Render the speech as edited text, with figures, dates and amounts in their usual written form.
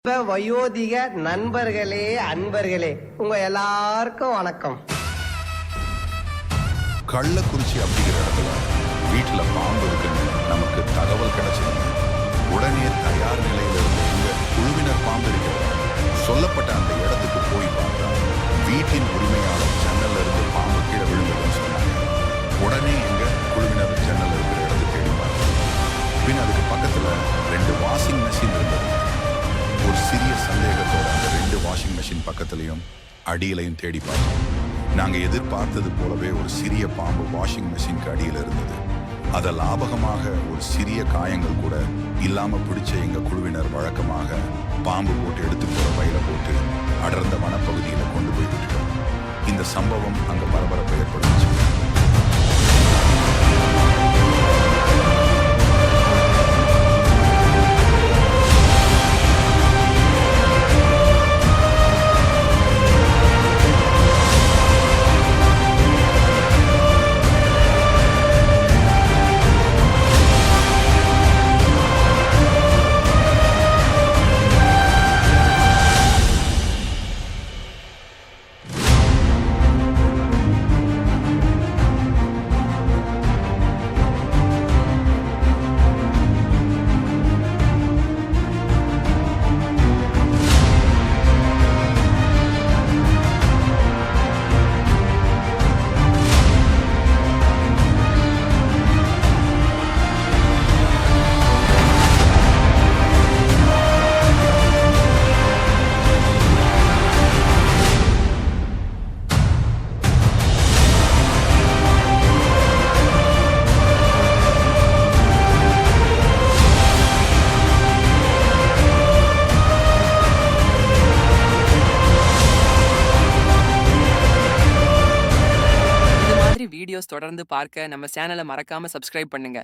வயோதிக நண்பர்களே, அன்பர்களே, உங்க எல்லாருக்கும் வணக்கம். கள்ளக்குறிச்சி அப்படிங்கிற இடத்துல வீட்டுல பாம்பு இருக்குன்னு நமக்கு தகவல் கிடைச்சது. உடனே தயார் நிலையில இருந்த எங்க குழுவினர் பாம்பு இருக்கிற சொல்லப்பட்ட அந்த இடத்துக்கு போய் பார்த்தா வீட்டின் உரிமையாளர் ஜன்னல்ல இருந்து பாம்பு கீழே விழுந்ததுன்னு சொன்னாங்க. உடனே எங்க குழுவினர் ஜன்னல் இருக்கிற இடத்தை தேடி பார்த்தோம். பின் அதுக்கு பக்கத்துல 2 வாஷிங் மெஷின் இருந்தது. ஒரு சிறிய சந்தேகத்தோட அந்த 2 வாஷிங் மெஷின் பக்கத்திலையும் அடியிலையும் தேடி பார்த்தோம். நாங்க எதிர்பார்த்தது போலவே ஒரு சிறிய பாம்பு வாஷிங் மெஷினுக்கு அடியில் இருந்தது. அதை லாபகமாக ஒரு சிறிய காயங்கள் கூட இல்லாம பிடிச்ச எங்க குழுவினர் வழக்கமாக பாம்பு போட்டு எடுத்து போற பையில போட்டு அடர்ந்த வனப்பகுதியில கொண்டு போய் விட்டுட்டோம். இந்த சம்பவம் அங்க பரபரப்பை ஏற்படுச்சு. வீடியோஸ் தொடர்ந்து பார்க்க நம்ம சேனலை மறக்காம சப்ஸ்கிரைப் பண்ணுங்க.